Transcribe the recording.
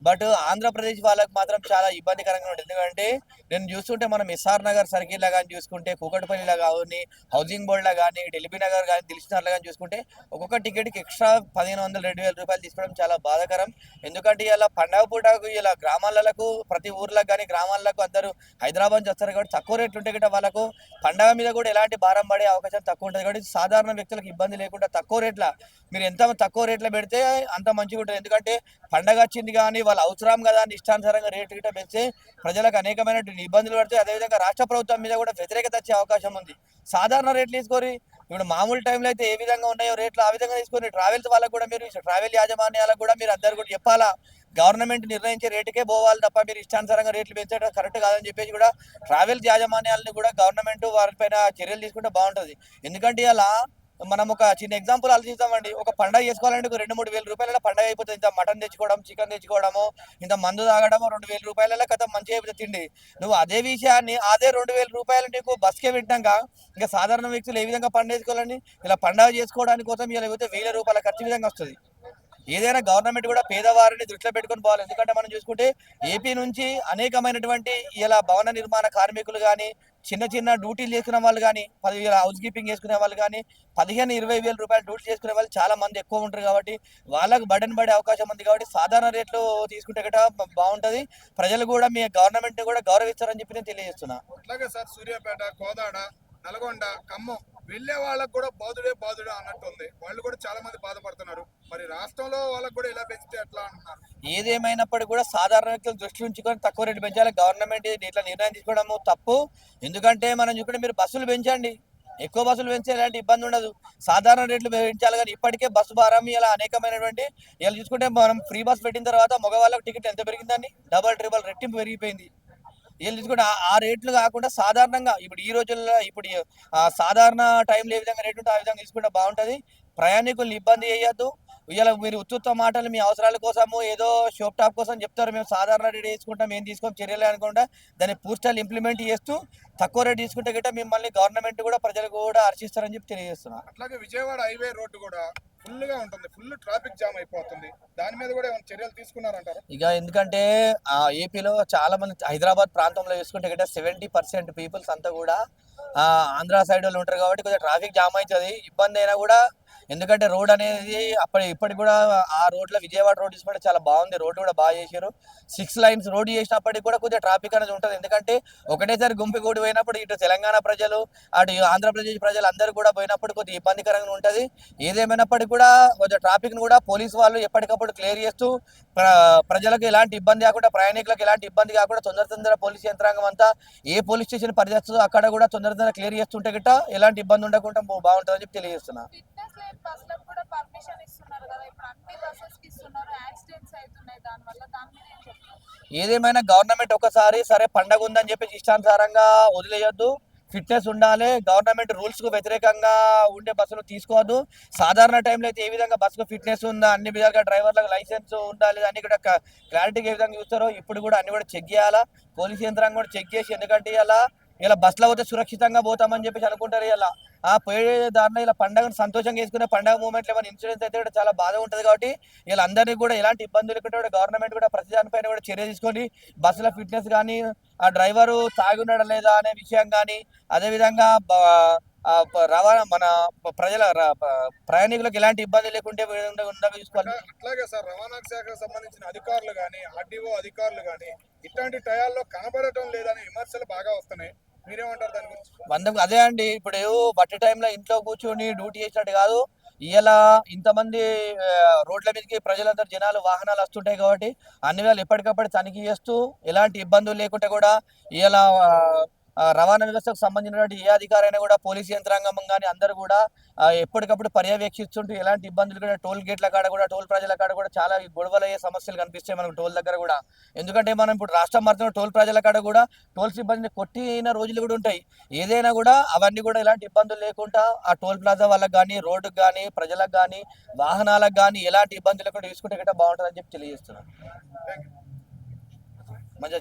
But Andhra Pradesh వాళ్ళకి మాత్రం చాలా ఇబ్బందికరంగా ఉంటుంది. ఎందుకంటే నేను చూస్తుంటే మనం ఎస్ఆర్ నగర్ సర్కిల్‌లో గాని చూసుకుంటే, కూకట్పల్లిలో గాని, హౌసింగ్ బోర్డ్‌లో గాని, ఢిల్లీ నగర్ గాని, దిల్సుఖ్‌నగర్‌లో గాని చూసుకుంటే ఒక్కొక్క టికెట్‌కి ఎక్స్‌ట్రా 1500, 2000 తీసుకోవడం చాలా బాధాకరం. ఎందుకంటే ఇలా పండగ పూటకు ఇలా గ్రామాలకు ప్రతి ఊర్లకు గాని, గ్రామాలకు అందరూ హైదరాబాద్ నుంచి వస్తారు కాబట్టి తక్కువ రేట్లు ఉంటే గిట్ట వాళ్ళకు పండగ మీద కూడా ఎలాంటి భారం పడే అవకాశం తక్కువ ఉంటుంది. కాబట్టి సాధారణ వ్యక్తులకు ఇబ్బంది లేకుండా తక్కువ రేట్ల మీరు ఎంత తక్కువ రేట్‌లో పెడితే అంత మంచిగా ఉంటుంది. ఎందుకంటే పండగ వచ్చింది కానీ వాళ్ళ అవసరం కదా అని ఇష్టానుసారంగా రేటు గిట్ట పెంచితే ప్రజలకు అనేకమైనటువంటి ఇబ్బందులు పడతాయి. అదేవిధంగా రాష్ట్ర ప్రభుత్వం మీద కూడా వ్యతిరేకత వచ్చే అవకాశం ఉంది. సాధారణ రేట్లు తీసుకొని ఇప్పుడు మామూలు టైంలో అయితే ఏ విధంగా ఉన్నాయో రేట్లు ఆ విధంగా తీసుకొని ట్రావెల్స్ వాళ్ళకు కూడా మీరు ట్రావెల్ యాజమాన్యాలకు కూడా మీరు అందరు కూడా చెప్పాలా. గవర్నమెంట్ నిర్ణయించే రేటుకే పోవాలి తప్ప మీరు ఇష్టానుసారంగా రేట్లు పెంచడం కరెక్ట్ కాదని చెప్పేసి కూడా ట్రావెల్స్ యాజమాన్యాలను కూడా గవర్నమెంట్ వారిపైన చర్యలు తీసుకుంటే బాగుంటుంది. ఎందుకంటే ఇలా మనం ఒక చిన్న ఎగ్జాంపుల్ ఆలోచిస్తామండి. ఒక పండగ చేసుకోవాలంటే ఒక 2, 3 వేల రూపాయలలో పండగ అయిపోతుంది. ఇంత మటన్ తెచ్చుకోవడం, చికెన్ తెచ్చుకోవడము, ఇంత మందు తాగడము 2,000 రూపాయలలో కథం మంచిగా అయిపోతుంది తిండి. నువ్వు అదే విషయాన్ని అదే 2,000 రూపాయలు నీకు బస్కే పెట్టినాక ఇంకా సాధారణ వ్యక్తులు ఏ విధంగా పండగ చేసుకోవాలండి? ఇలా పండగ చేసుకోవడానికి కోసం ఇలా పోతే ₹1,000 ఖర్చు విధంగా వస్తుంది. ఏదైనా గవర్నమెంట్ కూడా పేదవారిని దృష్టిలో పెట్టుకొని పోవాలి. ఎందుకంటే మనం చూసుకుంటే ఏపీ నుంచి అనేకమైనటువంటి ఇలా భవన నిర్మాణ కార్మికులు కానీ, చిన్న చిన్న డ్యూటీలు చేసుకునే వాళ్ళు కానీ, 10,000 హౌస్ కీపింగ్ చేసుకునే వాళ్ళు కానీ, 15, 20 వేల రూపాయలు డ్యూటీ చేసుకునే వాళ్ళు చాలా మంది ఎక్కువ ఉంటారు కాబట్టి వాళ్ళకు బర్డెన్ పడే అవకాశం ఉంది. కాబట్టి సాధారణ రేట్లు తీసుకుంటే గట బాగుంటుంది. ప్రజలు కూడా మీ గవర్నమెంట్ కూడా గౌరవిస్తారని చెప్పి నేను తెలియజేస్తున్నా. అట్లాగే సార్ సూర్యాపేట, కోదాడ, నల్గొండ, ఖమ్మం వెళ్ళే వాళ్ళకు కూడా బాధుడే బాధుడే అన్నట్టు ఉంది. వాళ్ళు కూడా చాలా మంది బాధపడుతున్నారు. మరి రాష్ట్రంలో వాళ్ళకు కూడా ఇలా పెంచితే ఎట్లా అంటున్నారు? ఏదేమైనప్పటికీ కూడా సాధారణ వ్యక్తులు దృష్టి ఉంచుకొని తక్కువ రేటు పెంచాలి. గవర్నమెంట్ ఇట్లా నిర్ణయం తీసుకోవడము తప్పు. ఎందుకంటే మనం చూసుకుంటే మీరు బస్సులు పెంచండి. ఎక్కువ బస్సులు పెంచితే ఎలాంటి ఇబ్బంది ఉండదు. సాధారణ రేట్లు పెంచాలి కానీ ఇప్పటికే బస్సు భారం ఇలా అనేకమైనటువంటి ఇలా చూసుకుంటే మనం ఫ్రీ బస్ పెట్టిన తర్వాత మగవాళ్ళకి టికెట్ ఎంత పెరిగిందండి? డబల్, ట్రిపుల్ రెట్టింపు పెరిగిపోయింది. వీళ్ళు తీసుకుంటే ఆ రేట్లు కాకుండా సాధారణంగా ఇప్పుడు ఈ రోజుల్లో ఇప్పుడు సాధారణ టైంలో ఏ విధంగా రేటు ఉంటే ఆ విధంగా తీసుకుంటే బాగుంటుంది. ప్రయాణికుల్ని ఇబ్బంది చేయొద్దు. ఇలా మీరు ఉత్తుత్త మాటలు మీ అవసరాల కోసము ఏదో షోప్ టాప్ కోసం చెప్తారు. మేము సాధారణ రేట్ తీసుకుంటాం, ఏం తీసుకోం చర్యలే అనుకుంటా దాన్ని పూర్తిగా ఇంప్లిమెంట్ చేస్తూ తక్కువ రేట్ తీసుకుంటే గిట్ట మిమ్మల్ని గవర్నమెంట్ కూడా ప్రజలు కూడా హర్షిస్తారని చెప్పి తెలియజేస్తున్నా. అట్లాగే విజయవాడ హైవే రోడ్డు కూడా ఫుల్ గా ఉంటుంది. ఫుల్ ట్రాఫిక్ జామ్ అయిపోతుంది. దాని మీద కూడా ఏమైనా చర్యలు తీసుకున్నారంటారా? ఇక ఎందుకంటే ఏపీలో చాలా మంది హైదరాబాద్ ప్రాంతంలో చూసుకుంటే గిట్ట 70% పీపుల్స్ అంతా కూడా ఆంధ్ర సైడ్ వాళ్ళు ఉంటారు కాబట్టి కొద్దిగా ట్రాఫిక్ జామ్ అవుతుంది. ఇబ్బంది అయినా కూడా ఎందుకంటే రోడ్ అనేది ఇప్పటికి కూడా ఆ రోడ్లో విజయవాడ రోడ్ తీసుకుంటే చాలా బాగుంది. రోడ్డు కూడా బాగా చేశారు. 6 లైన్స్ రోడ్డు చేసినప్పటికీ కూడా కొద్దిగా ట్రాఫిక్ అనేది ఉంటుంది. ఎందుకంటే ఒకటేసారి గుంపుగూడి పోయినప్పుడు ఇటు తెలంగాణ ప్రజలు అటు ఆంధ్రప్రదేశ్ ప్రజలు అందరూ కూడా పోయినప్పుడు కొద్దిగా ఇబ్బందికరంగా ఉంటుంది. ఏదేమైనప్పటికీ కూడా కొంచెం ట్రాఫిక్ను కూడా పోలీసు వాళ్ళు ఎప్పటికప్పుడు క్లియర్ చేస్తూ ప్రజలకు ఎలాంటి ఇబ్బంది కాకుండా, ప్రయాణికులకు ఎలాంటి ఇబ్బంది కాకుండా తొందర పోలీస్ యంత్రాంగం అంతా ఏ పోలీస్ స్టేషన్ పరిస్థితుందో అక్కడ కూడా తొందర క్లియర్ చేస్తుంటే గిట్ట ఎలాంటి ఇబ్బంది ఉండకుండా బాగుంటుందని చెప్పి తెలియజేస్తున్నా. ఫిట్నెస్ లేని బస్సులకు కూడా పర్మిషన్ ఇస్తున్నారు కదా! ఇప్పుడు అన్ని బసెస్‌కి ఇస్తున్నారు. యాక్సిడెంట్స్ అయితున్నాయి దానివల్ల. దాని మీద ఏం చెప్తారు? ఏదేమైనా గవర్నమెంట్ ఒకసారి సరే పండగ ఉందని చెప్పి ఇష్టానుసారంగా వదిలేయొద్దు. ఫిట్నెస్ ఉండాలి. గవర్నమెంట్ రూల్స్‌కు వ్యతిరేకంగా ఉండే బస్సులు తీసుకోవద్దు. సాధారణ టైంలో అయితే ఏ విధంగా బస్సుకు ఫిట్నెస్ ఉందా, అన్ని విధాలుగా డ్రైవర్లకు లైసెన్స్ ఉండాలి అన్ని కూడా క్లారిటీగా ఏ విధంగా చూస్తారో ఇప్పుడు కూడా అన్ని కూడా చెక్ చేయాలా. పోలీస్ యంత్రాంగం కూడా చెక్ చేసి ఎందుకంటే ఇలా బస్సులో పోతే సురక్షితంగా పోతామని చెప్పేసి అనుకుంటారు. పోయే దారిలో ఇలా పండగను సంతోషంగా చేసుకునే పండగ మూమెంట్లో ఏమైనా ఇన్సిడెంట్స్ అయితే కూడా చాలా బాధ ఉంటుంది. కాబట్టి వీళ్ళందరినీ కూడా ఎలాంటి ఇబ్బందులు లేకుండా కూడా గవర్నమెంట్ కూడా ప్రతి దానిపైన కూడా చర్య తీసుకొని బస్సుల ఫిట్నెస్ కానీ, ఆ డ్రైవరు తాగి ఉన్నాడా లేదా అనే విషయం కానీ, అదేవిధంగా రవాణా మన ప్రయాణికులకు ఎలాంటి ఇబ్బంది లేకుంటే ఉండగా చూసుకోవాలి. అట్లాగే సార్ రవాణా శాఖకు సంబంధించిన అధికారులు కానీ, ఆర్డీఓ అధికారులు కానీ ఇట్లాంటి టయాల్లో కనబడటం లేదనే విమర్శలు బాగా వస్తున్నాయి. మీరేమంటారు దాని గురించి? అదే అండి. ఇప్పుడు బట్టి టైంలో ఇంట్లో కూర్చొని డ్యూటీ చేసినట్టు కాదు. ఇలా ఇంతమంది రోడ్ల మీదకి ప్రజలందరూ జనాలు వాహనాలు వస్తుంటాయి కాబట్టి అన్ని వేళలు ఎప్పటికప్పుడు తనిఖీ చేస్తూ ఎలాంటి ఇబ్బందులు లేకుండా కూడా ఇలా రవాణా వ్యవస్థకు సంబంధించినటువంటి ఏ అధికారి అయినా కూడా పోలీస్ యంత్రాంగం కానీ అందరూ కూడా ఎప్పటికప్పుడు పర్యవేక్షిస్తుంటూ ఎలాంటి ఇబ్బందులు కూడా టోల్ గేట్ల కాడ కూడా టోల్ ప్రజల కాడ కూడా చాలా గొడవలు అయ్యే సమస్యలు కనిపిస్తాయి మనకు టోల్ దగ్గర కూడా. ఎందుకంటే మనం ఇప్పుడు రాష్ట్రం మారుతున్న టోల్ ప్రజల కాడ కూడా టోల్ సిబ్బందిని కొట్టిన రోజులు కూడా ఉంటాయి. ఏదైనా కూడా అవన్నీ కూడా ఎలాంటి ఇబ్బందులు లేకుండా ఆ టోల్ ప్లాజా వాళ్ళకి కానీ, రోడ్డుకు కానీ, ప్రజలకు కానీ, వాహనాలకు కానీ ఎలాంటి ఇబ్బందులు లేకుండా చూసుకుంటే గట్రా బాగుంటుందని చెప్పి తెలియజేస్తున్నాను. మంచిగా